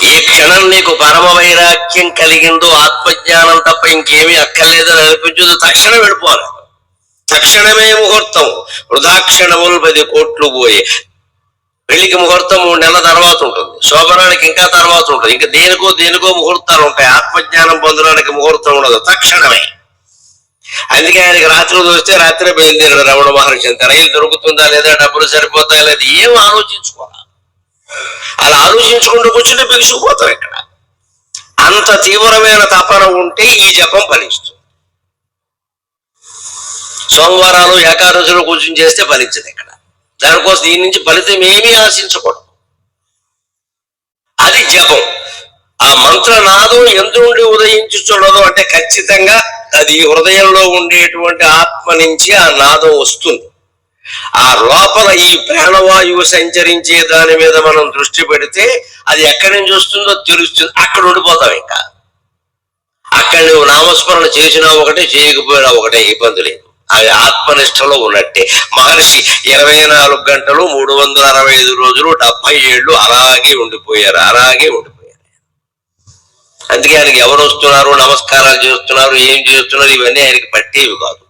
ఏ క్షణం నీకు పరమ వైరాగ్యం కలిగిందో ఆత్మజ్ఞానం తప్ప ఇంకేమీ అక్కర్లేదని అనిపించదు, తక్షణం వెళ్ళిపోవాలి. తక్షణమే ముహూర్తం. వృధాక్షణములు 10 కోట్లు పోయే. పెళ్లికి ముహూర్తం 3 నెలల తర్వాత ఉంటుంది, శోభనానికి ఇంకా తర్వాత ఉంటుంది, ఇంకా దేనికో ముహూర్తాలు ఉంటాయి. ఆత్మజ్ఞానం పొందడానికి ముహూర్తం ఉండదు, తక్షణమే. అందుకే ఆయనకి రాత్రి చూస్తే రాత్రి బయలుదేరాడు రమణ మహర్షి. అంత రైలు దొరుకుతుందా లేదా, డబ్బులు సరిపోతాయా లేదా, ఏం ఆలోచించుకోవాలి. అలా ఆలోచించుకుంటూ కూర్చుంటే బిగుసుకుపోతాం. ఇక్కడ అంత తీవ్రమైన తపన ఉంటే ఈ జపం ఫలిస్తుంది. సోమవారాలు ఏకాదశులు కూర్చుని చేస్తే ఫలించదు. ఇక్కడ దానికోసం దీని నుంచి ఫలితం ఏమీ ఆశించకూడదు. అది జపం. ఆ మంత్రనాదం ఎందుండి ఉదయించుచున్నదో అంటే ఖచ్చితంగా అది హృదయంలో ఉండేటువంటి ఆత్మ నుంచి ఆ నాదం వస్తుంది. ఆ లోపల ఈ ప్రాణవాయువు సంచరించే దాని మీద మనం దృష్టి పెడితే అది ఎక్కడి నుంచి వస్తుందో తెలుస్తుంది. అక్కడ ఉండిపోతాం. ఇంకా అక్కడ నువ్వు నామస్మరణ చేసినా ఒకటే, చేయకపోయినా ఒకటే, ఇబ్బంది లేదు. అది ఆత్మనిష్టలో ఉన్నట్టే. మహర్షి 24 గంటలు 365 రోజులు 70 ఏళ్ళు అలాగే ఉండిపోయారు. అందుకే ఆయనకి ఎవరు వస్తున్నారు, నమస్కారాలు చేస్తున్నారు, ఏం చేస్తున్నారు, ఇవన్నీ ఆయనకి పట్టేవి కాదు.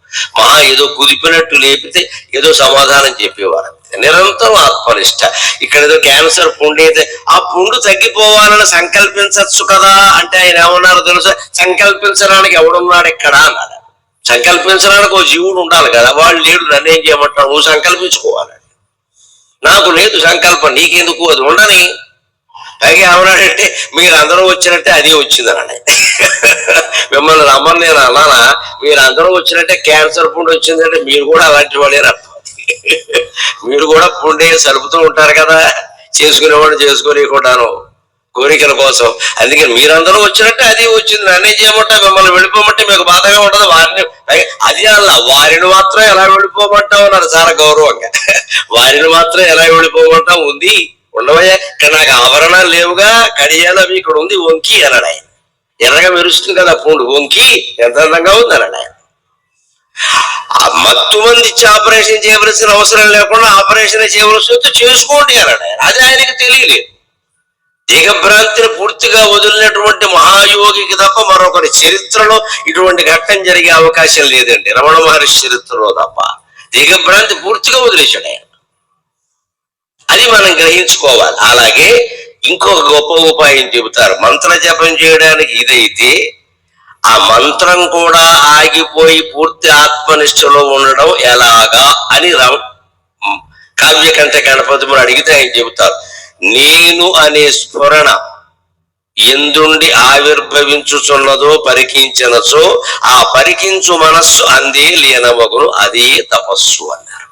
ఏదో కుదిపినట్టు లేపితే ఏదో సమాధానం చెప్పేవారు. నిరంతరం ఆత్మనిష్ట. ఇక్కడ ఏదో క్యాన్సర్ పుండు అయితే ఆ పుండు తగ్గిపోవాలని సంకల్పించచ్చు కదా అంటే ఆయన ఏమన్నారు తెలుసా? సంకల్పించడానికి ఎవడున్నాడు ఇక్కడ అన్నాడు. సంకల్పించడానికి ఒక జీవుడు ఉండాలి కదా, వాడు లేడు, నన్ను ఏం చేయమంటాడు, నువ్వు సంకల్పించుకోవాలి. నాకు లేదు సంకల్పం, నీకెందుకు, అది ఉండని. పైగా ఏమన్నాడంటే మీరందరూ వచ్చినట్టే అది వచ్చిందనండి. మిమ్మల్ని రమ్మని నేను అన్నానా? మీరందరూ వచ్చినట్టే క్యాన్సర్ పుండు వచ్చిందంటే మీరు కూడా అలాంటి వాడేనా? మీరు కూడా పుండే సలుపుతూ ఉంటారు కదా, చేసుకునేవాడు చేసుకోలేకుండాను కోరికల కోసం. అందుకని మీరందరూ వచ్చినట్టే అది వచ్చింది, నన్నే చేయమంటా, మిమ్మల్ని వెళ్ళిపోమంటే మీకు బాధగా ఉండదు. అది అలా వారిని మాత్రం ఎలా వెళ్ళిపోమంటావు అన్నారు చాలా గౌరవంగా. వారిని మాత్రం ఎలా వెళ్ళిపోమంటావు, ఉంది ఉండవయ్యా, ఇక్కడ నాకు ఆభరణాలు లేవుగా, కడియాలు అవి ఇక్కడ ఉంది, వంకి అన్నాడు ఆయన. ఎర్రగా మెరుస్తుంది కదా పూండు, వంకి ఎంత అందంగా ఉంది అన్నాడు ఆయన. మత్తు మంది ఇచ్చి ఆపరేషన్ చేయవలసిన అవసరం లేకుండా ఆపరేషన్ చేయవలసి వస్తే చేసుకోండి అన్నాడు ఆయన. అది ఆయనకి తెలియలేదు. దేహభ్రాంతిని పూర్తిగా వదిలినటువంటి మహాయోగికి తప్ప మరొకరి చరిత్రలో ఇటువంటి ఘట్టం జరిగే అవకాశం లేదండి. రమణ మహర్షి చరిత్రలో తప్ప దేహభ్రాంతి పూర్తిగా వదిలేశాడు ఆయన. అది మనం గ్రహించుకోవాలి. అలాగే ఇంకొక గొప్ప ఉపాయం చెబుతారు. మంత్ర జపం చేయడానికి ఇదైతే ఆ మంత్రం కూడా ఆగిపోయి పూర్తి ఆత్మనిష్టలో ఉండడం ఎలాగా అని కావ్యకంఠ గణపతి మరి అడిగితే ఆయన చెబుతారు. నేను అనే స్ఫురణ ఎందుండి ఆవిర్భవించుచున్నదో పరికించినచో ఆ పరికించు మనస్సు అందే లీనమగును, అదే తపస్సు అన్నారు.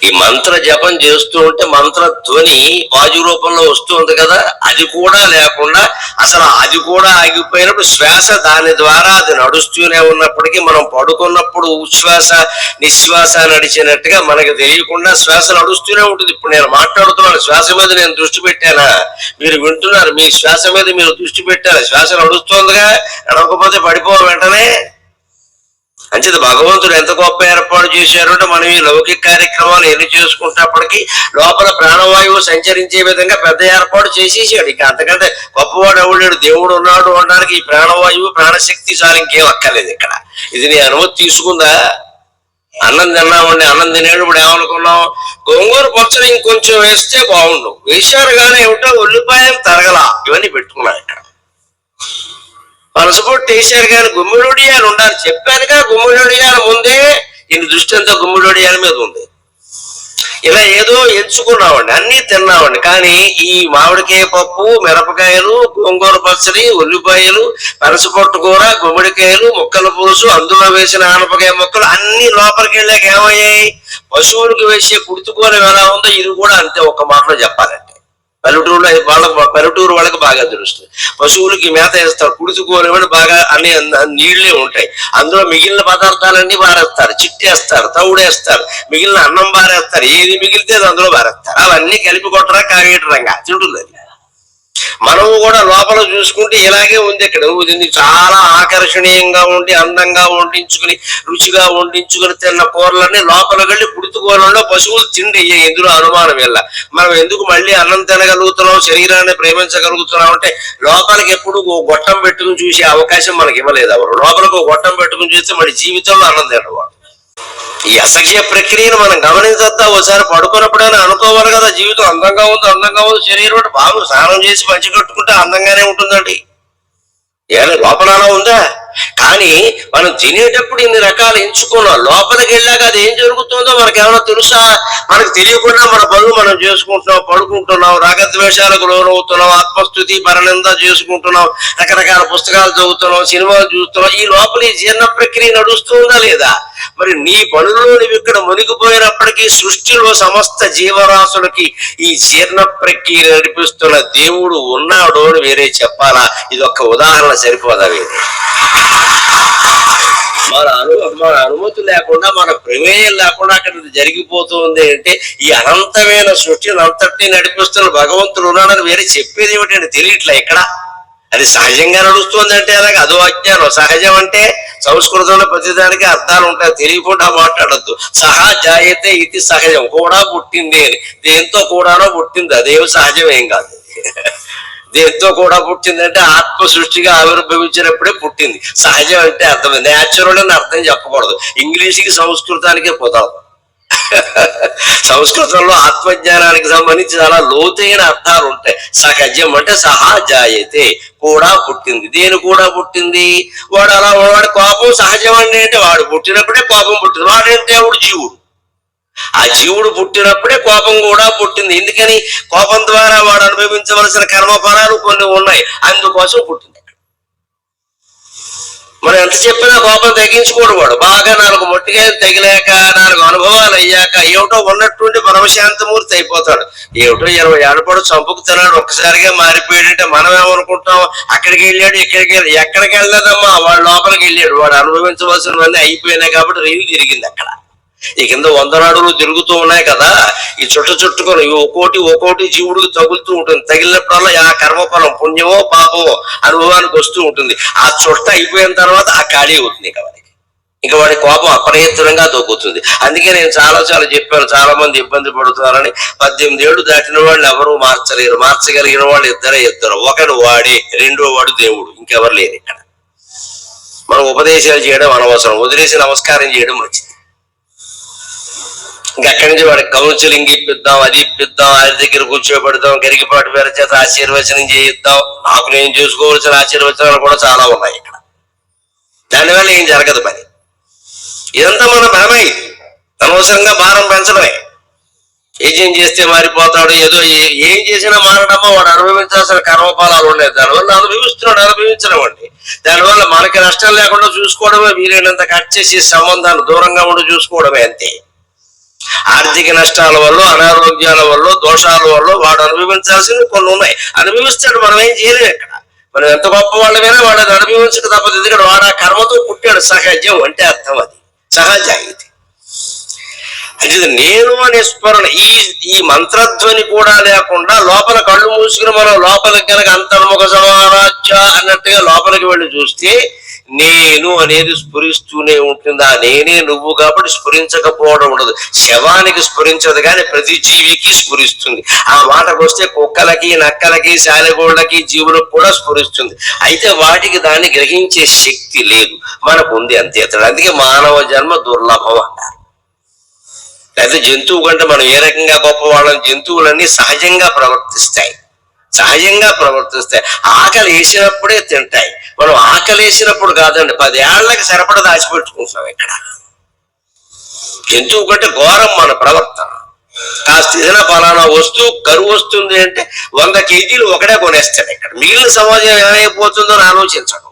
ఈ మంత్ర జపం చేస్తూ ఉంటే మంత్ర ధ్వని వాయు రూపంలో వస్తూ ఉంది కదా, అది కూడా లేకుండా అసలు అది కూడా ఆగిపోయినప్పుడు శ్వాస దాని ద్వారా అది నడుస్తూనే ఉన్నప్పటికీ మనం పడుకున్నప్పుడు ఉచ్ఛ్వాస నిశ్వాస నడిచినట్టుగా మనకు తెలియకుండా శ్వాస నడుస్తూనే ఉంటుంది. ఇప్పుడు నేను మాట్లాడుతున్నాను, శ్వాస మీద నేను దృష్టి పెట్టానా, మీరు వింటున్నారు, మీ శ్వాస మీద మీరు దృష్టి పెట్టారు, శ్వాస నడుస్తోందిగా, నడవకపోతే పడిపోవాలి వెంటనే. అంచేది భగవంతుడు ఎంత గొప్ప ఏర్పాటు చేశారు అంటే మనం ఈ లౌకిక కార్యక్రమాలు ఎన్ని చేసుకుంటప్పటికీ లోపల ప్రాణవాయువు సంచరించే విధంగా పెద్ద ఏర్పాటు చేసేసాడు. ఇక అంతకంటే గొప్పవాడు ఎవడాడు, దేవుడు ఉన్నాడు అనడానికి ఈ ప్రాణవాయువు ప్రాణశక్తి చాలు, ఇంకేం అక్కర్లేదు. ఇక్కడ ఇది నీ అనుమతి తీసుకుందా? అన్నం తిన్నామండి, అన్నం తినేటప్పుడు ఏమనుకున్నాం, గోంగూర పచ్చడి ఇంకొంచెం వేస్తే బాగుండు, వేశారు కానీ ఏమిటో ఉల్లిపాయలు తరగలా, ఇవన్నీ పెట్టుకున్నాను. ఇక్కడ పనసపొట్టు వేసారు కానీ గుమ్మిడొడియాలు ఉండాలి, చెప్పానుగా. గుమ్మిడొడియాల ముందే ఈయన దృష్టి అంతా గుమ్మిడొడియాల మీద ఉంది. ఇలా ఏదో ఎంచుకున్నామండి, అన్ని తిన్నామండి. కానీ ఈ మామిడికాయ పప్పు, మిరపకాయలు, గోంగూర పచ్చడి, ఉల్లిపాయలు, పనసపొట్టు కూర, గుమ్మడికాయలు, ముక్కల పులుసు, అందులో వేసిన ఆనపకాయ ముక్కలు అన్ని లోపలికి వెళ్ళాక ఏమయ్యాయి? పశువులకు వేసే కుర్తుకూర ఎలా ఉందో ఇది కూడా అంతే. ఒక్క మాటలో చెప్పాలంటే పల్లెటూరు వాళ్ళకి బాగా తెలుస్తుంది. పశువులకి మేత వేస్తారు, కుడుచుకోని బాగా అన్ని నీళ్లే ఉంటాయి. అందులో మిగిలిన పదార్థాలన్నీ బారేస్తారు, చిట్టేస్తారు, తౌడేస్తారు, మిగిలిన అన్నం బారేస్తారు, ఏది మిగిలితే అది అందులో బారేస్తారు. అవన్నీ కలిపి కొట్టరా కావేటరంగా తింటుంది అది. మనము కూడా లోపల చూసుకుంటే ఇలాగే ఉంది. ఇక్కడ ఇది చాలా ఆకర్షణీయంగా ఉండి అందంగా వండించుకుని రుచిగా వండించుకుని తిన్న కూరలన్నీ లోపలికి వెళ్ళి పుడుతుకోవడంలో పశువులు తిండి ఎందులో అనుమానం వెళ్ళ. మనం ఎందుకు మళ్ళీ అన్నం తినగలుగుతున్నాం, శరీరాన్ని ప్రేమించగలుగుతున్నాం అంటే లోపలికి ఎప్పుడు గొట్టం పెట్టుకుని చూసే అవకాశం మనకి ఇవ్వలేదు ఎవరు. లోపలికి గొట్టం పెట్టుకుని చూస్తే మన జీవితంలో అన్నం తినవాడు. ఈ అసహ్య ప్రక్రియను మనం గమనించద్దా? ఒకసారి పడుకున్నప్పుడైనా అనుకోవాలి కదా, జీవితం అందంగా ఉంది శరీరం బాబు స్నానం చేసి మంచి కట్టుకుంటే అందంగానే ఉంటుందండి. ఏమైనా లోపల అలా ఉందా? కానీ మనం తినేటప్పుడు ఇన్ని రకాలు ఎంచుకున్నాం, లోపలికి వెళ్ళాక అది ఏం జరుగుతుందో మనకేమైనా తెలుసా? మనకు తెలియకుండా మన పనులు మనం చేసుకుంటున్నాం, పడుకుంటున్నాం, రాగద్వేషాలకు లోనవుతున్నాం, ఆత్మస్థుతి పరనింద చేసుకుంటున్నాం, రకరకాల పుస్తకాలు చదువుతున్నాం, సినిమాలు చూస్తున్నాం. ఈ లోపల ఈ జీర్ణ ప్రక్రియ నడుస్తుందా లేదా? మరి నీ పనుల్లో నువ్వు ఇక్కడ మునిగిపోయినప్పటికీ సృష్టిలో సమస్త జీవరాశులకి ఈ జీర్ణ ప్రక్రియ నడిపిస్తున్న దేవుడు ఉన్నాడు అని వేరే చెప్పాలా? ఇది ఒక్క ఉదాహరణ సరిపోదా? మన అనుమతి లేకుండా, మన ప్రమేయం లేకుండా అక్కడ జరిగిపోతుంది అంటే ఈ అనంతమైన సృష్టిని అంతటినీ నడిపిస్తున్న భగవంతుడు ఉన్నాడని వేరే చెప్పేది ఏమిటంటే తెలియట్లే ఇక్కడ. అది సహజంగా నడుస్తుంది అంటే అలాగే అదో అజ్ఞానం. సహజం అంటే సంస్కృతంలో ప్రతిదానికి అర్థాలు ఉంటాయి, తెలియకుండా మాట్లాడద్దు. సహా జాయతే ఇది సహజం, కూడా పుట్టింది అని. దేంతో కూడానో పుట్టింది, అదేమి సహజం ఏం కాదు. దేంతో కూడా పుట్టిందంటే ఆత్మ సృష్టిగా ఆవిర్భవించినప్పుడే పుట్టింది. సహజం అంటే అర్థం నేచురల్ అని అర్థం చెప్పకూడదు. ఇంగ్లీష్కి సంస్కృతానికి కుదరదు. సంస్కృతంలో ఆత్మజ్ఞానానికి సంబంధించి చాలా లోతైన అర్థాలు ఉంటాయి. సహజం అంటే సహజాయతే, కూడా పుట్టింది. దేని కూడా పుట్టింది? వాడు అలా వాడి కోపం సహజం అంటే వాడు పుట్టినప్పుడే కోపం పుట్టింది. వాడంటే వాడు జీవుడు. ఆ జీవుడు పుట్టినప్పుడే కోపం కూడా పుట్టింది. ఎందుకని? కోపం ద్వారా వాడు అనుభవించవలసిన కర్మఫలాలు కొన్ని ఉన్నాయి, అందుకోసం పుట్టింది. మనం ఎంత చెప్పినా కోపం తగ్గించుకోడు వాడు. బాగా 4 మొట్టికాయలు తగిలాక, 4 అనుభవాలు అయ్యాక ఏమిటో ఉన్నట్టుండి పరమశాంతమూర్తి అయిపోతాడు. ఏమిటో 20 ఏళ్ళ పాటు చంపుకుతున్నాడు, ఒక్కసారిగా మారిపోయాడంటే మనం ఏమనుకుంటాం? అక్కడికి వెళ్ళాడు, ఎక్కడికి వెళ్ళలేదమ్మా, వాడు లోపలికి వెళ్ళాడు. వాడు అనుభవించవలసినవన్నీ అయిపోయినాయి కాబట్టి రీలు తిరిగింది అక్కడ. ఈ కింద 100 నాడులు తిరుగుతూ ఉన్నాయి కదా, ఈ చుట్టుకొని ఒక్కోటి జీవుడికి తగులుతూ ఉంటుంది. తగిలినప్పుడల్లా ఆ కర్మఫలం పుణ్యమో పాపమో అనుభవానికి వస్తూ ఉంటుంది. ఆ చుట్ట అయిపోయిన తర్వాత ఆ ఖాళీ అవుతుంది. ఇంకా వాడి కోపం అప్రయత్నంగా తగ్గుతుంది. అందుకే నేను చాలా చెప్పాను, చాలా మంది ఇబ్బంది పడుతున్నారని. 18 ఏళ్ళు దాటిన వాళ్ళు ఎవరూ మార్చలేరు. మార్చగలిగిన వాళ్ళు ఇద్దరు. ఒకడు వాడే, రెండో వాడు దేవుడు, ఇంకెవరు లేరు ఇక్కడ. మనం ఉపదేశాలు చేయడం అనవసరం, వదిలేసి నమస్కారం చేయడం మంచిది. ఇంకక్కడి నుంచి వాడికి కౌన్సిలింగ్ ఇప్పిద్దాం, అది ఇప్పిద్దాం, ఆయన దగ్గర కూర్చోబెడదాం, గరికిపాటు పేరు చేత ఆశీర్వచనం చేయిద్దాం. నాకు నేను చేసుకోవాల్సిన ఆశీర్వచనాలు కూడా చాలా ఉన్నాయి ఇక్కడ. దానివల్ల ఏం జరగదు పని. ఇదంతా మన భ్రమే. అనవసరంగా భారం పెంచడమే. ఏం చేస్తే మారిపోతాడు, ఏదో ఏం చేసినా మారడమో వాడు అనుభవించాల్సిన కర్మఫలాలు ఉన్నాయి. దానివల్ల అనుభవించడం అండి. దానివల్ల మనకి నష్టం లేకుండా చూసుకోవడమే, వీలైనంత కట్ చేసి సంబంధాన్ని దూరంగా ఉండి చూసుకోవడమే అంతే. ఆర్థిక నష్టాల వల్ల, అనారోగ్యాల వల్ల, దోషాల వల్ల వాడు అనుభవించాల్సినవి కొన్ని ఉన్నాయి. అనుభవిస్తాడు, మనం ఏం చేయలేము ఇక్కడ. మనం ఎంత గొప్ప వాళ్ళమైనా వాడు అనుభవించక తప్పదు. ఎందుకంటే వాడు ఆ కర్మతో పుట్టాడు. సహజం అంటే అర్థం అది, సహజాయితీ. అంటే నేను అనే స్మరణ, ఈ మంత్రధ్వని కూడా లేకుండా లోపల కళ్ళు మూసుకుని మనం లోపలికి కనుక అంతర్ముఖ సమారాధ్య అన్నట్టుగా లోపలికి వెళ్ళి చూస్తే నేను అనేది స్ఫురిస్తూనే ఉంటుంది. ఆ నేనే నువ్వు కాబట్టి స్ఫురించకపోవడం ఉండదు. శవానికి స్ఫురించదు కానీ ప్రతి జీవికి స్ఫురిస్తుంది. ఆ మాటకు వస్తే కుక్కలకి, నక్కలకి, శాలిగోళ్ళకి, జీవులకు కూడా స్ఫురిస్తుంది. అయితే వాటికి దాన్ని గ్రహించే శక్తి లేదు, మనకు ఉంది అంతే. అందుకే మానవ జన్మ దుర్లభం అన్నారు. అయితే జంతువు కంటే మనం ఏ రకంగా గొప్పవాళ్ళం? జంతువులన్నీ సహజంగా ప్రవర్తిస్తాయి. ఆకలి వేసినప్పుడే తింటాయి. మనం ఆకలి వేసినప్పుడు కాదండి, 10 ఏళ్లకి సరిపడ దాచిపెట్టుకుంటున్నాం ఇక్కడ. జంతువు కంటే ఘోరం మన ప్రవర్తన. కాస్త ఏదైనా ఫలానా వస్తువు కరువు వస్తుంది అంటే 100 కేజీలు ఒకటే కొనేస్తాడు ఇక్కడ. మిగిలిన సమాజం ఏమైపోతుందో ఆలోచించడం.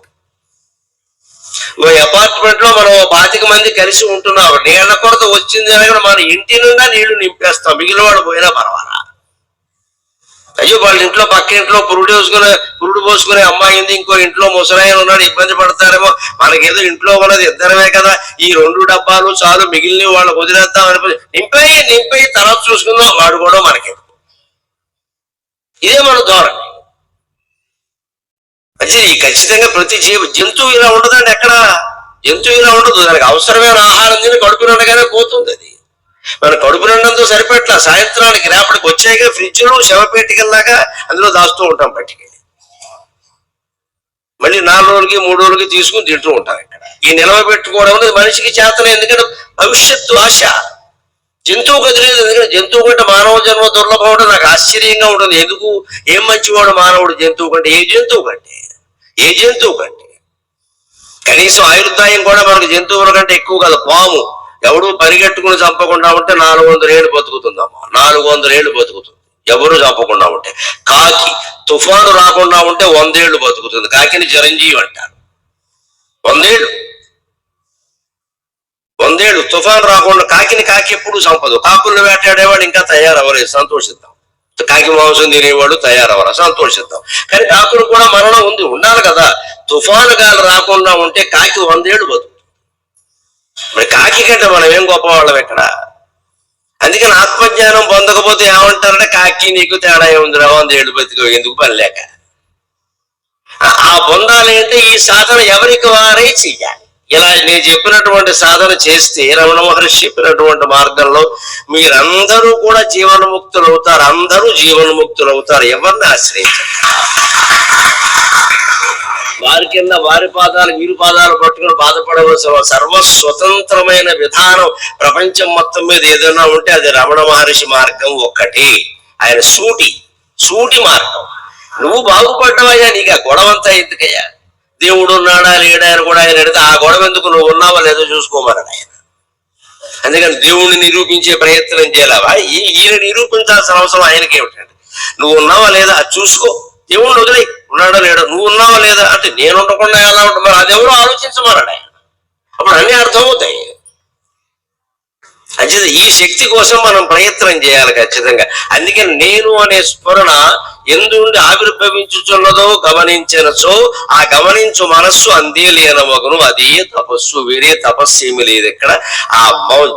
అపార్ట్మెంట్ లో మనం 25 మంది కలిసి ఉంటున్నాం, నీళ్ల కొరత వచ్చింది అనగా మన ఇంటి నిండా నీళ్లు నింపేస్తాం, మిగిలిన వాడు పోయినా పర్వాలా. అయ్యో వాళ్ళ ఇంట్లో పక్క ఇంట్లో పురుడు పోసుకునే అమ్మాయి ఉంది, ఇంకో ఇంట్లో ముసలాయన ఉన్నాడు, ఇబ్బంది పడతారేమో. మనకేదో ఇంట్లో ఉన్నది ఇద్దరమే కదా, ఈ 2 డబ్బాలు చాలు, మిగిలిన వాళ్ళకి వదిలేద్దాం అనిపి నింపై తర్వాత చూసుకుందాం, వాడు కూడా మనకే. ఇదే మన ధోరణి. ఖచ్చితంగా ప్రతి జంతువు ఇలా ఉండదండి. ఎక్కడ జంతువు ఇలా ఉండదు. దానికి అవసరమైన ఆహారం తిని కడుపు నిండగానే పోతుంది. అది మన కడుపు నిండంతో సరిపెట్ల సాయంత్రానికి రేపటికి వచ్చాయిగా ఫ్రిడ్జ్లు శవపేటికల్లాగా అందులో దాస్తూ ఉంటాం పట్టుకెళ్ళి. మళ్ళీ 4 రోజులకి 3 రోజులకి తీసుకుని తింటూ ఉంటాం. ఇక్కడ ఈ నిల్వ పెట్టుకోవడం అనేది మనిషికి చేతనే. ఎందుకంటే భవిష్యత్తు ఆశ. జంతువుకు తెలియదు. ఎందుకంటే జంతువు కంటే మానవ జన్మ దుర్లభం ఉంటే నాకు ఆశ్చర్యంగా ఉంటుంది. ఎందుకు? ఏం మంచివాడు మానవుడు జంతువు కంటే? ఏ జంతువు కంటే కనీసం ఆయుర్దాయం కూడా మనకు జంతువుల కంటే ఎక్కువ కదా. పాము ఎవడు పరిగెట్టుకుని చంపకుండా ఉంటే 400 ఏళ్ళు బతుకుతుందమ్మా. 400 ఏళ్ళు బతుకుతుంది ఎవరు చంపకుండా ఉంటే. కాకి తుఫాను రాకుండా ఉంటే 100 ఏళ్ళు బతుకుతుంది. కాకిని చిరంజీవి అంటారు. 100 ఏళ్ళు తుఫాను రాకుండా. కాకి ఎప్పుడు చంపదు. కాకులను వేటాడేవాడు ఇంకా తయారవ్వలేదు, సంతోషిద్దాం. కాకి మాంసం తినేవాడు తయారవ్వరా, సంతోషిద్దాం. కానీ కాకులు కూడా మరణం ఉండాలి కదా. తుఫాను గాలి రాకుండా ఉంటే కాకి 100 ఏళ్ళు బతుకు. మరి కాకి కంటే మనం ఏం గొప్పవాళ్ళం ఇక్కడ. అందుకని ఆత్మజ్ఞానం పొందకపోతే ఏమంటారంటే కాకి నీకు తేడా ఏముంది, 100 ఏళ్ళు బతికో, ఎందుకు పని లేక. ఆ పొందాలి అంటే ఈ సాధన ఎవరికి వారే చెయ్యాలి. ఇలా నేను చెప్పినటువంటి సాధన చేస్తే రమణ మహర్షి చెప్పినటువంటి మార్గంలో మీరందరూ కూడా జీవన్ముక్తులు అవుతారు. అందరూ జీవన్ముక్తులు అవుతారు. ఎవరిని ఆశ్రయించారు? వారి కింద వారి పాదాలు వీరి పాదాలు పట్టుకుని బాధపడవలసిన సర్వస్వతంత్రమైన విధానం ప్రపంచం మొత్తం మీద ఏదైనా ఉంటే అది రమణ మహర్షి మార్గం ఒక్కటి. ఆయన సూటి మార్గం. నువ్వు బాగుపడ్డవయ్యా, నీకు ఆ గొడవంతా ఎందుకయ్యా? దేవుడు ఉన్నాడా లేడా అని కూడా ఆయన అడిగితే ఆ గొడవ ఎందుకు, నువ్వు ఉన్నావా లేదో చూసుకోమన్నాడు ఆయన. అందుకని దేవుణ్ణి నిరూపించే ప్రయత్నం చేయాలా? ఈయన నిరూపించాల్సిన అవసరం ఆయనకి ఏమిటండి? నువ్వు ఉన్నావా లేదా అది చూసుకో. దేవుణ్ణి వదిలే, ఉన్నాడా లేడా. నువ్వు ఉన్నావా లేదా అంటే నేను ఉండకుండా ఎలా ఉంటా, మరి అదెవరో ఆలోచించమన్నాడు ఆయన. అప్పుడు అన్నీ అర్థమవుతాయి. ఖచ్చితంగా ఈ శక్తి కోసం మనం ప్రయత్నం చేయాలి ఖచ్చితంగా. అందుకని నేను అనే స్ఫురణ ఎందుండి ఆవిర్భవించుచున్నదో గమనించినచో ఆ గమనించు మనస్సు అందే లేనమగును. అదే తపస్సు. వేరే తపస్సు ఏమి లేదు ఇక్కడ. ఆ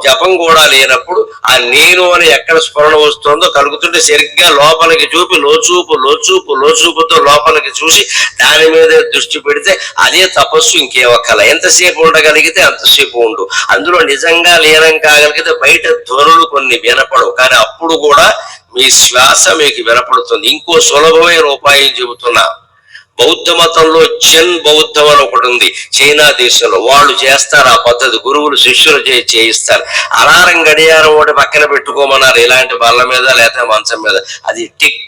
జపం కూడా లేనప్పుడు ఆ నేను అని ఎక్కడ స్ఫురణ వస్తుందో కలుగుతుంటే సరిగ్గా లోపలికి చూపి లోచూపుతో లోపలికి చూసి దాని మీద దృష్టి పెడితే అదే తపస్సు. ఇంకేమక్కల. ఎంతసేపు ఉండగలిగితే అంతసేపు ఉండు. అందులో నిజంగా లీనం కాగలిగితే బయట ధ్వనులు కొన్ని వినపడవు, కానీ అప్పుడు కూడా మీ శ్వాస మీకు వినపడుతుంది. ఇంకో సులభమైన ఉపాయం చెబుతున్నా. బౌద్ధ మతంలో జన్ బౌద్ధం అని ఒకటి ఉంది చైనా దేశంలో. వాళ్ళు చేస్తారు ఆ పద్ధతి. గురువులు శిష్యులు చేయిస్తారు. అలారం గడియారం ఒకటి పక్కన పెట్టుకోమన్నారు. ఇలాంటి బల్ల మీద లేకపోతే మంచం మీద. అది టిక్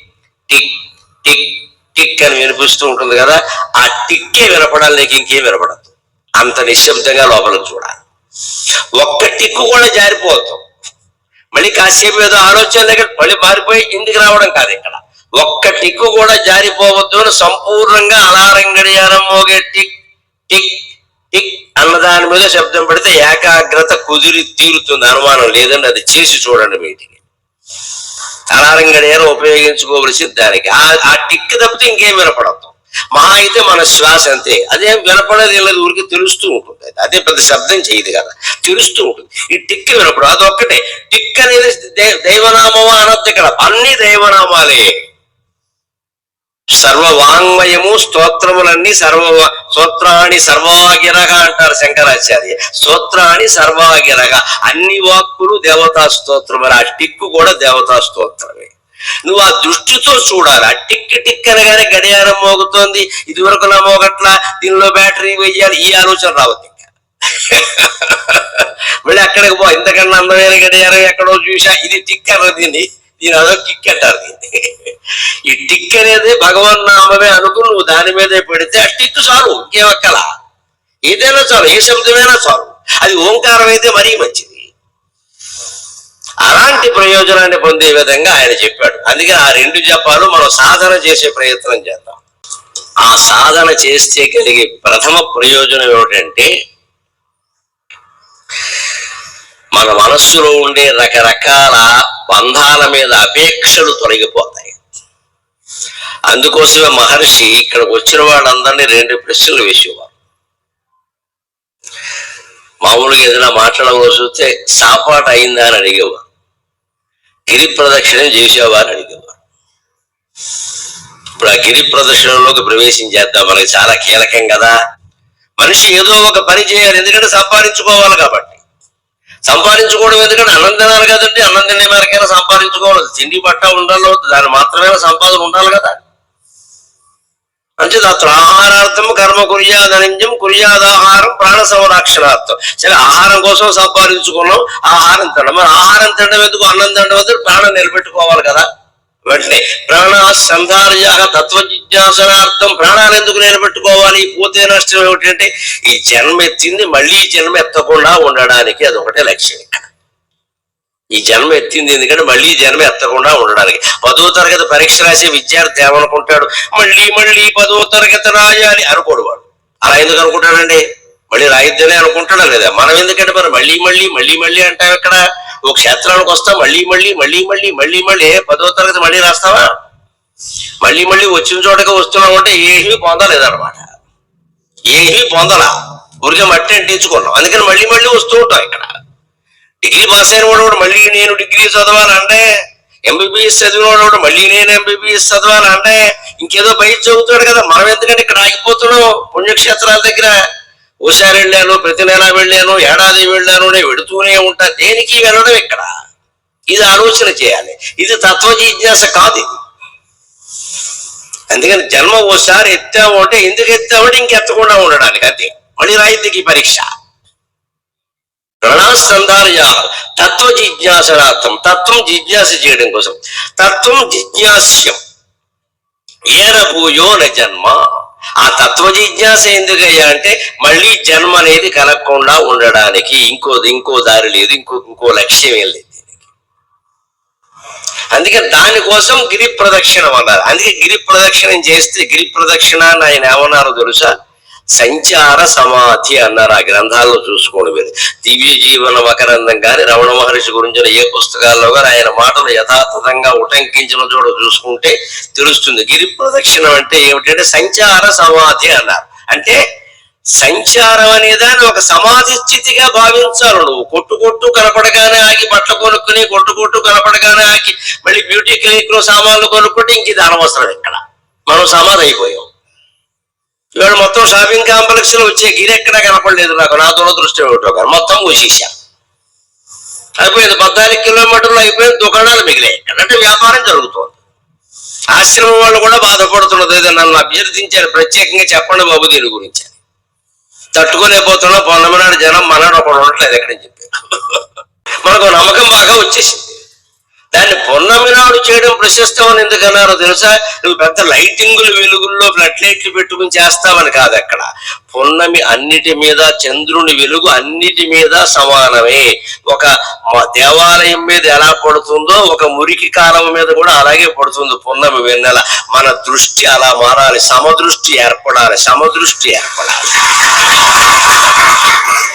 టిక్ టిక్ టిక్ అని వినిపిస్తూ ఉంటుంది కదా. ఆ టిక్కే వినపడాలి, నీకు ఇంకేం వినపడదు. అంత నిశ్శబ్దంగా లోపలికి చూడాలి. ఒక్క టిక్కు కూడా జారిపోతాం. మళ్ళీ కాసేపు ఏదో ఆలోచన దగ్గర మళ్ళీ మారిపోయి ఇంటికి రావడం కాదు. ఇక్కడ ఒక్క టిక్కు కూడా జారిపోవద్దు అని సంపూర్ణంగా అలారం గడియారం మోగే టిక్ టిక్ టిక్ అన్నదాని మీద శబ్దం పెడితే ఏకాగ్రత కుదిరి తీరుతుంది. అనుమానం లేదండి. అది చేసి చూడండి. వీటికి అలారం గడియారం ఉపయోగించుకోవలసింది దానికి. ఆ టిక్ తప్పితే ఇంకేం వినపడదు. మహా అయితే మన శ్వాస అంతే. అదేం వినపడేది లేదు, ఊరికి తెలుస్తూ ఉంటుంది. అదే పెద్ద శబ్దం చేయదు కదా, తెలుస్తూ ఉంటుంది. ఈ టిక్ వినపడు అదొక్కటే. టిక్ అనేది దైవనామమా అనొద్దు. ఇక్కడ అన్ని దైవనామాలే. సర్వవాంగ్మయము స్తోత్రములన్నీ స్తోత్రాణి సర్వాగిరగా అంటారు శంకరాచార్య. స్తోత్రాణి సర్వాగిరగా, అన్ని వాక్కులు దేవతా స్తోత్రములు. ఆ టిక్కు కూడా దేవతా స్తోత్రమే. నువ్వు ఆ దృష్టితో చూడాలి. ఆ టిక్ టిక్ అనగానే గడియారం మోగుతోంది, ఇది వరకు నా మోగట్లా, దీనిలో బ్యాటరీ వెయ్యాలి, ఈ ఆలోచన రావద్దు. ఇంకా మళ్ళీ అక్కడికి ఇంతకన్నా అందమైన గడియారం ఎక్కడో చూసా, ఇది టిక్ అన్నది, దీని అదో కిక్ అంటారు దీన్ని. ఈ టిక్ అనేది భగవన్ నామమే అనుకుని నువ్వు దాని మీదే పెడితే ఆ టిక్ చాలు, ఇంకేమక్కల. ఏదైనా చాలు, ఏ శబ్దమైనా చాలు. అది ఓంకారం అయితే మరీ మంచిది. అలాంటి ప్రయోజనాన్ని పొందే విధంగా ఆయన చెప్పాడు. అందుకే ఆ 2 జపాలు మనం సాధన చేసే ప్రయత్నం చేద్దాం. ఆ సాధన చేస్తే కలిగే ప్రథమ ప్రయోజనం ఏమిటంటే మన మనస్సులో ఉండే రకరకాల బంధాల మీద అపేక్షలు తొలగిపోతాయి. అందుకోసమే మహర్షి ఇక్కడికి వచ్చిన వాళ్ళందరినీ 2 ప్రశ్నలు వేసేవారు. మామూలుగా ఏదైనా మాట్లాడవలసి వస్తే సాపాటు అయిందా అని అడిగేవారు. గిరి ప్రదక్షిణం చేసేవా అని అడిగేవారు. ఇప్పుడు ఆ గిరి ప్రదర్శనలోకి ప్రవేశించేద్దాం. మనకి చాలా కీలకం కదా. మనిషి ఏదో ఒక పని చేయాలి, ఎందుకంటే సంపాదించుకోవాలి కాబట్టి. సంపాదించుకోవడం ఎందుకంటే అన్నం తినాలి కదండి. అన్నం తినే మేరకైనా సంపాదించుకోవాలి. తిండి బట్ట ఉండాలి, దాని మాత్రమే సంపాదన ఉండాలి కదా. అంటే అతను ఆహారార్థం కర్మ కుర్యాదనింజం కుర్యాదాహారం ప్రాణ సంరక్షణార్థం. సరే, ఆహారం కోసం సంపాదించుకున్నాం, ఆహారం తినడం. మరి ఆహారం తినడం ఎందుకు, అన్నం తినడం ఎందుకు? ప్రాణం నిలబెట్టుకోవాలి కదా. వెంటనే ప్రాణ సంధార్య తత్వ జిజ్ఞాసనార్థం. ప్రాణాలు ఎందుకు నిలబెట్టుకోవాలి? పోతే నష్టం ఏమిటంటే ఈ జన్మ ఎత్తింది మళ్ళీ జన్మ ఎత్తకుండా ఉండడానికి, అదొకటే లక్ష్యం ఇక్కడ. ఈ జన్మ ఎత్తింది ఎందుకంటే మళ్ళీ జన్మ ఎత్తకుండా ఉండడానికి. 10వ తరగతి పరీక్ష రాసే విద్యార్థి ఏమనుకుంటాడు? మళ్ళీ మళ్ళీ 10వ తరగతి రాయాలి అనుకోడు వాడు. అలా ఎందుకు అనుకుంటాడండి? మళ్ళీ రాయిద్దనే అనుకుంటాడా లేదా? మనం ఎందుకంటే మరి మళ్ళీ మళ్ళీ మళ్ళీ మళ్ళీ అంటాం. ఇక్కడ ఒక క్షేత్రానికి వస్తా మళ్ళీ మళ్ళీ మళ్ళీ మళ్ళీ మళ్ళీ మళ్ళీ 10వ తరగతి మళ్ళీ రాస్తావా? మళ్ళీ మళ్ళీ వచ్చిన చోటగా వస్తున్నాం అంటే ఏమీ పొందలేదన్నమాట. ఏమీ పొందలా, ఊరికే మట్టి అంటించుకున్నాం. అందుకని మళ్ళీ మళ్ళీ వస్తూ ఉంటాం. ఇక్కడ డిగ్రీ పాస్ అయిన వాడు మళ్ళీ నేను డిగ్రీ చదవాలంటే, ఎంబీబీఎస్ చదివిన వాడు మళ్ళీ నేను ఎంబీబీఎస్ చదవాలంటే ఇంకేదో పై చదువుతాడు కదా. మనం ఎందుకంటే ఇక్కడ ఆగిపోతున్నాం పుణ్యక్షేత్రాల దగ్గర. ఓసారి వెళ్ళాను, ప్రతి నెల వెళ్ళాను, ఏడాది వెళ్ళాను, నేను వెడుతూనే ఉంటా. దేనికి వెళ్ళడం ఇక్కడ? ఇది ఆలోచన చేయాలి. ఇది తత్వ జిజ్ఞాస కాదు ఇది. అందుకని జన్మ ఓసారి ఎత్తాము అంటే ఎందుకు ఎత్తామంటే ఇంకెత్తకుండా ఉండడానికి. అంతే. మళ్ళీ రాయితీకి పరీక్ష. ప్రణాసంధార్య తత్వ జిజ్ఞాసనార్థం. తత్వం జిజ్ఞాస చేయడం కోసం. తత్వం జిజ్ఞాస్యం ఏన భూయో న జన్మ. ఆ తత్వ జిజ్ఞాస ఎందుకయ్యా అంటే మళ్ళీ జన్మ అనేది కలగకుండా ఉండడానికి. ఇంకో దారి లేదు, ఇంకో లక్ష్యం ఏం లేదు దీనికి. అందుకే దానికోసం గిరి ప్రదక్షిణం అన్నారు. అందుకే గిరి ప్రదక్షిణం చేస్తే, గిరి ప్రదక్షిణ అని ఆయన ఏమన్నారో తెలుసా? సంచార సమాధి అన్నారు. ఆ గ్రంథాల్లో చూసుకోండి మీరు. దివ్య జీవన మకరందం కానీ, రమణ మహర్షి గురించిన ఏ పుస్తకాల్లో కానీ ఆయన మాటలు యథాతథంగా ఉటంకించిన చోట చూసుకుంటే తెలుస్తుంది. గిరి ప్రదక్షిణం అంటే ఏమిటంటే సంచార సమాధి అన్నారు. అంటే సంచారం అనేదాన్ని ఒక సమాధి స్థితిగా భావించాలి. నువ్వు కొట్టు కనపడగానే ఆగి బట్టలు కొనుక్కుని, కొట్టు కనపడగానే ఆగి మళ్ళీ బ్యూటీ క్లినిక్ లో సామాన్లు కొనుక్కుంటే ఇంక ఇది అనవసరం. ఇక్కడ మనం సమాధి అయిపోయాం. ఇవాళ మొత్తం షాపింగ్ కాంప్లెక్స్ లో వచ్చే గిరి ఎక్కడా కనపడలేదు నాకు. నా దురదృష్టం ఏమిటో కానీ మొత్తం మూసేశాను. అయిపోయింది. 14 కిలోమీటర్లు అయిపోయింది. దుకాణాలు మిగిలాయి. అంటే వ్యాపారం జరుగుతోంది. ఆశ్రమం వాళ్ళు కూడా బాధపడుతున్నది. ఏదో నన్ను అభ్యర్థించారు ప్రత్యేకంగా, చెప్పండి బాబు దీని గురించి. తట్టుకోలేకపోతున్నా. పొన్నమనాడు జనం మనాడు ఒకడు ఉండట్లేదు ఎక్కడని చెప్పి మనకు నమ్మకం బాగా వచ్చేసింది. దాన్ని పొన్నమి నాడు చేయడం ప్రశస్తం అని ఎందుకన్నారో తెలుసా? నువ్వు పెద్ద లైటింగులు వెలుగుల్లో ఫ్లడ్ లైట్లు పెట్టుకుని చేస్తావని కాదు. అక్కడ పొన్నమి అన్నిటి మీద, చంద్రుని వెలుగు అన్నిటి మీద సమానమే. ఒక దేవాలయం మీద ఎలా పడుతుందో ఒక మురికి కాలం మీద కూడా అలాగే పడుతుంది పొన్నమి వెన్నెల. మన దృష్టి అలా మారాలి, సమదృష్టి ఏర్పడాలి.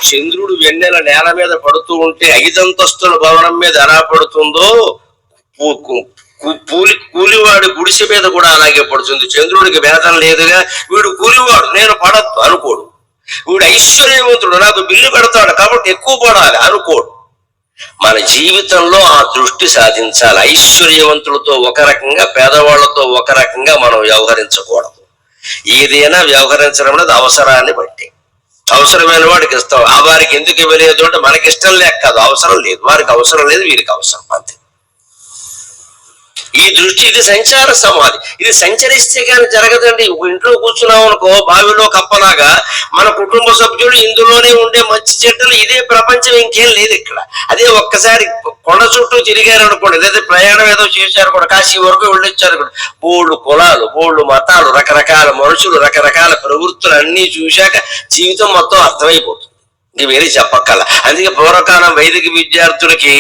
చంద్రుడు వెన్నెల నేల మీద పడుతూ ఉంటే 5 అంతస్తుల భవనం మీద ఎలా పడుతుందో కూలివాడు గుడిసె మీద కూడా అలాగే పడుతుంది. చంద్రుడికి భేదం లేదుగా. వీడు కూలివాడు, నేను పడద్దు అనుకోడు. వీడు ఐశ్వర్యవంతుడు, నాకు బిల్లు పెడతాడు కాబట్టి ఎక్కువ పడాలి అనుకోడు. మన జీవితంలో ఆ దృష్టి సాధించాలి. ఐశ్వర్యవంతులతో ఒక రకంగా, పేదవాళ్లతో ఒక రకంగా మనం వ్యవహరించకూడదు. ఏదైనా వ్యవహరించడం అనేది అవసరాన్ని బట్టి. అవసరమైన వాడికి ఇస్తాం. ఆ వారికి ఎందుకు ఇవ్వలేదు అంటే మనకి ఇష్టం లేక కాదు, అవసరం లేదు. వారికి అవసరం లేదు, వీరికి అవసరం, అంతే. ఈ దృష్టి, ఇది సంచార సమాధి. ఇది సంచరిస్తే కానీ జరగదండి. ఇంట్లో కూర్చున్నాం అనుకో, బావిలో కప్పలాగా మన కుటుంబ సభ్యులు ఇందులోనే ఉండే మంచి చెడ్డలు, ఇదే ప్రపంచం, ఇంకేం లేదు ఇక్కడ. అదే ఒక్కసారి కొండ చుట్టూ తిరిగారు అనుకోండి, లేదా ప్రయాణం ఏదో చేశారు కూడా, కాశీ వరకు వెళ్ళొచ్చారు కూడా, బోళ్ళు కులాలు, బోళ్ళు మతాలు, రకరకాల మనుషులు, రకరకాల ప్రవృత్తులు అన్ని చూశాక జీవితం మొత్తం అర్థమైపోతుంది. ఇంక వేరే చెప్పక్కల. అందుకే పూర్వకాలం వైదిక విద్యార్థులకి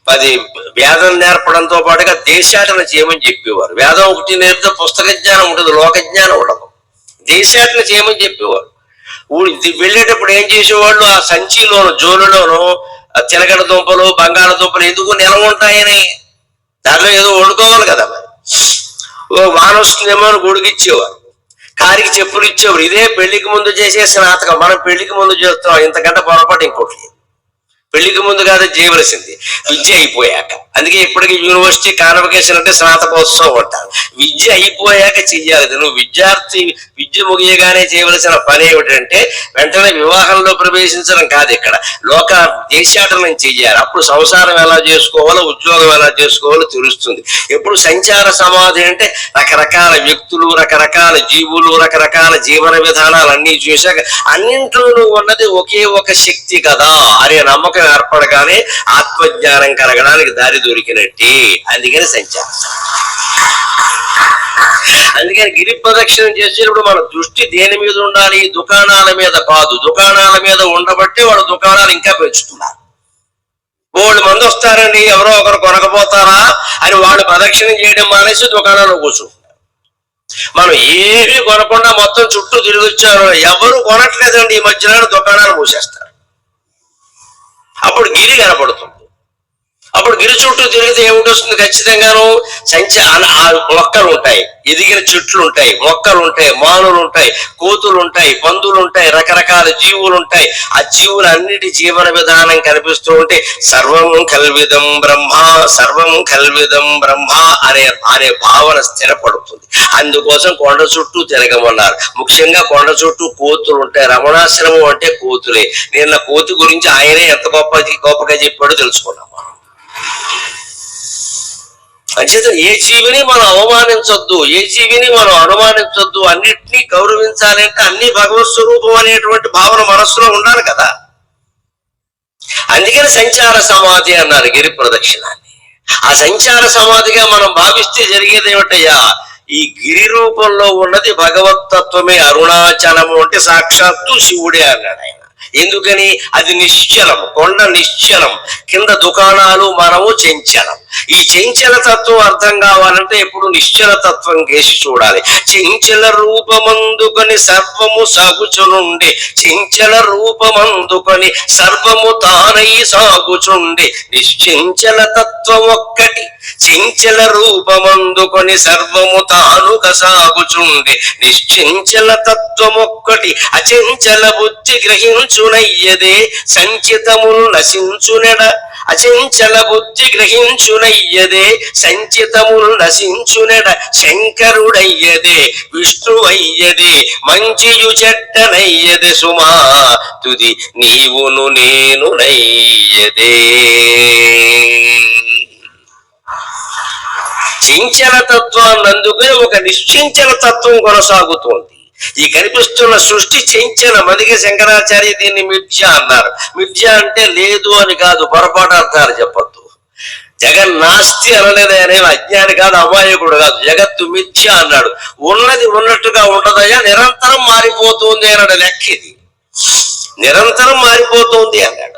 10 వేదం నేర్పడంతో పాటుగా దేశాటన చేయమని చెప్పేవారు. వేదం ఒకటి నేర్పితే పుస్తక జ్ఞానం ఉండదు, లోక జ్ఞానం ఉండదు. దేశాటన చేయమని చెప్పేవారు. వెళ్ళేటప్పుడు ఏం చేసేవాళ్ళు, ఆ సంచిలోను, జోలులోను చిలకడ దుంపలు, బంగాళదుంపలు ఎందుకు నిలవ ఉంటాయని, దాంట్లో ఏదో వండుకోవాలి కదా. మరి ఓ వానొస్తుందేమో అని గొడుగిచ్చేవారు, కారికి చెప్పులు ఇచ్చేవారు. ఇదే పెళ్లికి ముందు చేసే స్నాతకం. మనం పెళ్లికి ముందు చేస్తున్నాం, ఇంతకంటే పొరపాటు ఇంకోటి లేదు. పెళ్లికి ముందు కాదు చేయవలసింది, విద్య అయిపోయాక. అందుకే ఇప్పటికీ యూనివర్సిటీ కాన్వకేషన్ అంటే స్నాతకోత్సవం అంటారు. విద్య అయిపోయాక చెయ్యాలి. నువ్వు విద్య ముగియగానే చేయవలసిన పని ఏమిటంటే వెంటనే వివాహంలో ప్రవేశించడం కాదు, ఇక్కడ లోక దేశాటనం చెయ్యాలి. అప్పుడు సంసారం ఎలా చేసుకోవాలో, ఉద్యోగం ఎలా చేసుకోవాలో తెలుస్తుంది. ఎప్పుడు సంచార సమాధి అంటే రకరకాల వ్యక్తులు, రకరకాల జీవులు, రకరకాల జీవన విధానాలు అన్ని చూశాక అన్నింట్లోనూ ఉన్నది ఒకే ఒక శక్తి కదా అనే నమ్మకం ఏర్పడగానే ఆత్మజ్ఞానం కలగడానికి దారి దొరికినట్టే. అందుకని సంచారం. అందుకని గిరి ప్రదక్షిణం చేసేటప్పుడు మన దృష్టి దేని మీద ఉండాలి? దుకాణాల మీద కాదు. దుకాణాల మీద ఉండబట్టే వాడు దుకాణాలు ఇంకా పెంచుతున్నారు. వాళ్ళు మంది వస్తారండి, ఎవరో ఒకరు కొనకపోతారా అని వాళ్ళు ప్రదక్షిణం చేయడం మానేసి దుకాణంలో కూర్చుంటున్నారు. మనం ఏమీ కొనకుండా మొత్తం చుట్టూ తిరిగి వచ్చారు, ఎవరు కొనట్లేదండి ఈ మధ్యన దుకాణాలు మూసేస్తారు. అప్పుడు గిరి కనపడుతుంది. అప్పుడు గిరి చుట్టూ తిరిగితే ఏమిటి వస్తుంది? ఖచ్చితంగాను మొక్కలు ఉంటాయి, ఎదిగిన చెట్లు ఉంటాయి, మొక్కలు ఉంటాయి, మానులు ఉంటాయి, కోతులు ఉంటాయి, పందులు ఉంటాయి, రకరకాల జీవులు ఉంటాయి. ఆ జీవులన్నిటి జీవన విధానం కనిపిస్తూ ఉంటే సర్వం కల్విదం బ్రహ్మ, సర్వం కల్విదం బ్రహ్మ అనే భావన స్థిరపడుతుంది. అందుకోసం కొండ చుట్టూ తిరగమన్నారు. ముఖ్యంగా కొండ చుట్టూ కోతులు ఉంటాయి. రమణాశ్రమం అంటే కోతులే. నిన్న కోతి గురించి ఆయనే ఎంత గొప్పగా చెప్పాడో తెలుసుకున్నాం. అంచేత ఏ జీవిని మనం అవమానించొద్దు, ఏ జీవిని మనం అనుమానించొద్దు, అన్నిటినీ గౌరవించాలంటే అన్ని భగవత్ స్వరూపం అనేటువంటి భావన మనస్సులో ఉండాలి కదా. అందుకని సంచార సమాధి అన్నారు గిరి ప్రదక్షిణాన్ని. ఆ సంచార సమాధిగా మనం భావిస్తే జరిగేది ఏమిటయ్యా? ఈ గిరి రూపంలో ఉన్నది భగవత్తత్వమే. అరుణాచలము అంటే సాక్షాత్తు శివుడే అన్నాడు ఆయన. ఎందుకని? అది నిశ్చలం, కొండ నిశ్చలం, కింద దుకాణాలు, మనము చెంచలం. ఈ చెంచల తత్వం అర్థం కావాలంటే ఎప్పుడు నిశ్చల తత్వం కేసి చూడాలి. చెంచల రూపమందుకొని సర్వము సాగుచునుండే, చెంచల రూపమందుకొని సర్వము తానై సాగుచుండే, నిశ్చంచల తత్వం ఒక్కటి చెంచల రూపమందుకొని సర్వము తానుగా సాగుచుండే, నిశ్చంచల తత్వమొక్కటి అచంచల బుద్ధి గ్రహించునయ్యదే సంచితములు నశించునెడ, అచంచల బుద్ధి గ్రహించునయ్యదే సంచితములు నశించునెడ, శంకరుడయ్యదే విష్ణువయ్యదే మంచియు చెడ్డనయ్యదే సుమా, తుది నీవును నేను నయ్యదే. చించల తత్వాన్ని అందుకుని ఒక నిశ్చించల తత్వం కొనసాగుతోంది. ఈ కనిపిస్తున్న సృష్టి చెంచలం. అందుకే శంకరాచార్య దీన్ని మిథ్య అన్నారు. మిథ్య అంటే లేదు అని కాదు, పొరపాటు అర్థాలు చెప్పద్దు. జగన్నాస్తి అనలేదు, అనే అజ్ఞాని కాదు, అమాయకుడు కాదు. జగత్తు మిథ్య అన్నాడు. ఉన్నది ఉన్నట్టుగా ఉండదయ్యా, నిరంతరం మారిపోతుంది అన్నాడు. లెక్క ఇది, నిరంతరం మారిపోతుంది అన్నాడు.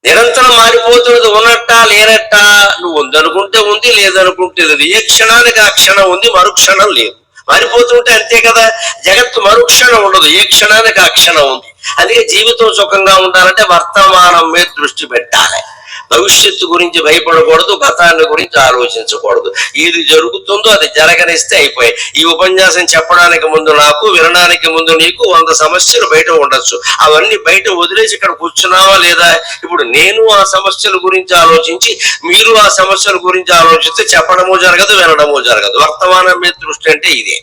నిరంతరం మారిపోతున్నది ఉన్నట్టా లేనట్టా? నువ్వు ఉందనుకుంటే ఉంది, లేదనుకుంటే లేదు. ఏ క్షణానికి ఆ క్షణం ఉంది, మరుక్షణం లేదు. మారిపోతుంటే అంతే కదా. జగత్తు మరుక్షణం ఉండదు, ఏ క్షణానికి ఆ క్షణం ఉంది. అందుకే జీవితం సుఖంగా ఉండాలంటే వర్తమానం మీద దృష్టి పెట్టాలి. భవిష్యత్తు గురించి భయపడకూడదు, గతాన్ని గురించి ఆలోచించకూడదు. ఏది జరుగుతుందో అది జరగనిస్తే అయిపోయాయి. ఈ ఉపన్యాసం చెప్పడానికి ముందు నాకు, వినడానికి ముందు నీకు 100 సమస్యలు బయట ఉండొచ్చు. అవన్నీ బయట వదిలేసి ఇక్కడ కూర్చున్నావా లేదా? ఇప్పుడు నేను ఆ సమస్యల గురించి ఆలోచించి, మీరు ఆ సమస్యల గురించి ఆలోచిస్తే చెప్పడము జరగదు, వినడము జరగదు. వర్తమానం మీద దృష్టి అంటే ఇదే.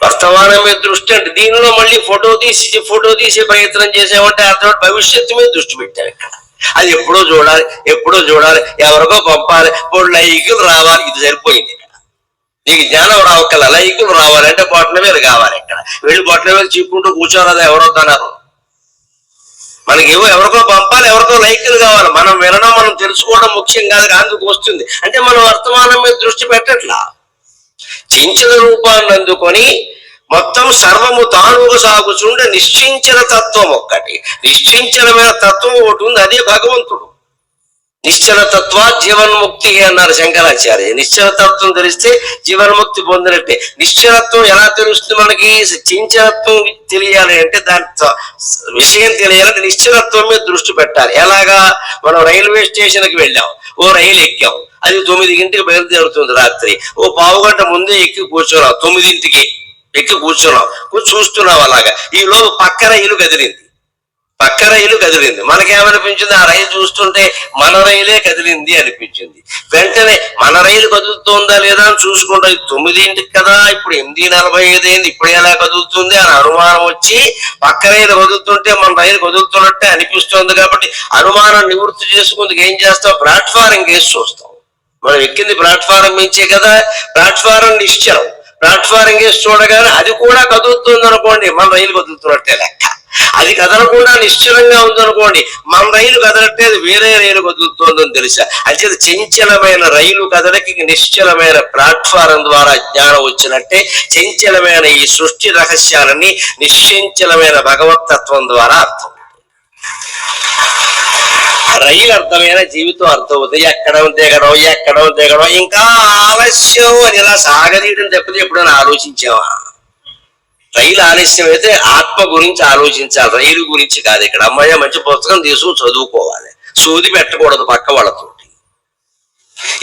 వర్తమానం మీద దృష్టి అంటే దీనిలో మళ్ళీ ఫోటో తీసి ప్రయత్నం చేసామంటే అర్థం భవిష్యత్తు మీద దృష్టి పెట్టారు. ఇక్కడ అది ఎప్పుడో చూడాలి, ఎవరికో పంపాలి, ఇప్పుడు లైకులు రావాలి, ఇది సరిపోయింది. ఇక్కడ నీకు జ్ఞానం రావక్కల లైకులు రావాలంటే బొట్టన మీద కావాలి. ఇక్కడ వెళ్ళి బొట్టన మీద చీపుకుంటూ కూర్చోరాదా? ఎవరొద్దన్నారు? మనకేమో ఎవరికో పంపాలి, ఎవరికో లైకులు కావాలి. మనం వినడం, మనం తెలుసుకోవడం ముఖ్యం కాదు, అందుకు వస్తుంది. అంటే మనం వర్తమానం మీద దృష్టి పెట్టట్లా. చించల రూపాన్ని అందుకొని మొత్తం సర్వము తానుగా సాగుచుండే నిశ్చించల తత్వం ఒక్కటి. నిశ్చించలమైన తత్వం ఒకటి ఉంది, అదే భగవంతుడు. నిశ్చల తత్వ జీవన్ముక్తి అన్నారు శంకరాచార్య. నిశ్చల తత్వం తెలిస్తే జీవన్ముక్తి పొందినట్టే. నిశ్చలత్వం ఎలా తెలుస్తుంది మనకి? చించలత్వం తెలియాలి అంటే దాని విషయం తెలియాలంటే నిశ్చలత్వం మీద దృష్టి పెట్టాలి. ఎలాగా? మనం రైల్వే స్టేషన్కి వెళ్ళాం, ఓ రైలు ఎక్కాం, అది 9 గంటలకు బయలుదేరుతుంది రాత్రి. ఓ పావుగంట ముందే ఎక్కి కూర్చున్నాం, 9ంటికి ఎక్కి కూర్చున్నాం, చూస్తున్నాం. అలాగా ఈ లోపు పక్కన ఇల్లు కదిలింది. పక్క రైలు కదిలింది. మనకేమనిపించింది? ఆ రైలు చూస్తుంటే మన రైలే కదిలింది అనిపించింది. వెంటనే మన రైలు కదులుతోందా లేదా అని చూసుకుంటా, 9ంటికి కదా, ఇప్పుడు 8:45 అయింది, ఇప్పుడు ఎలా కదులుతుంది అని అనుమానం వచ్చి పక్క రైలు కదులుతుంటే మన రైలు కదులుతున్నట్టే అనిపిస్తోంది కాబట్టి అనుమానం నివృత్తి చేసుకుందుకు ఏం చేస్తాం? ప్లాట్ఫారం కేసి చూస్తాం. మనం ఎక్కింది ప్లాట్ఫారం మించే కదా, ప్లాట్ఫారం నిశ్చలం. ప్లాట్ఫారం కేసి చూడగానే అది కూడా కదులుతుంది అనుకోండి, మన రైలు కదులుతున్నట్టే లెక్క. అది కదలకుండా నిశ్చలంగా ఉందనుకోండి, మన రైలు కదలట్లేదు, వేరే రైలు కదులుతోందని తెలుసా. అంటే చంచలమైన రైలు కదలకి నిశ్చలమైన ప్లాట్ఫారం ద్వారా జ్ఞానం వచ్చినట్టే చంచలమైన ఈ సృష్టి రహస్యాలని నిశ్చంచలమైన భగవతత్వం ద్వారా అర్థం. రైలు అర్థమైన జీవితం అర్థమవుతుంది. ఎక్కడం దిగడం ఇంకా ఆలస్యం అని ఇలా సాగదీయడం తప్పితే ఎప్పుడైనా ఆలోచించావా? రైలు ఆలస్యం అయితే ఆత్మ గురించి ఆలోచించాలి, రైలు గురించి కాదు. ఇక్కడ అమ్మాయి మంచి పుస్తకం తీసుకుని చదువుకోవాలి, సోది పెట్టకూడదు పక్క వాళ్ళతోటి.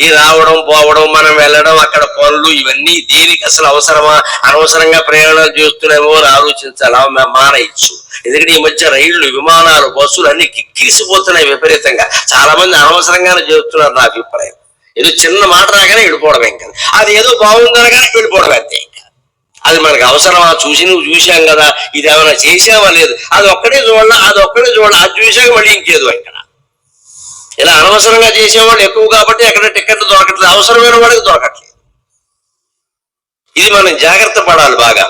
ఈ రావడం పోవడం, మనం వెళ్ళడం, అక్కడ పనులు, ఇవన్నీ దేనికి అసలు అవసరమా? అనవసరంగా ప్రయాణాలు చేస్తున్నామో అని ఆలోచించాలి, మానేయచ్చు. ఎందుకంటే ఈ మధ్య రైళ్లు, విమానాలు, బస్సులు అన్ని కిక్కిరిసిపోతున్నాయి విపరీతంగా. చాలా మంది అనవసరంగానే చేస్తున్నారు నా అభిప్రాయం. ఏదో చిన్న మాట రాగానే వెళ్ళిపోవడం, ఇంకా అది ఏదో బాగుందనగానే వెళ్ళిపోవడం అంతే. అది మనకు అవసరమా? నువ్వు చూశాం కదా, ఇది ఏమైనా చేసావా? లేదు, అది ఒక్కడే చూడాలి, అది చూశాక మళ్ళీ ఇంకేదో. ఇక్కడ ఇలా అనవసరంగా చేసేవాళ్ళు ఎక్కువ కాబట్టి ఎక్కడ టికెట్లు దొరకట్లేదు, అవసరమైన వాడికి దొరకట్లేదు. ఇది మనం జాగ్రత్త పడాలి బాగా.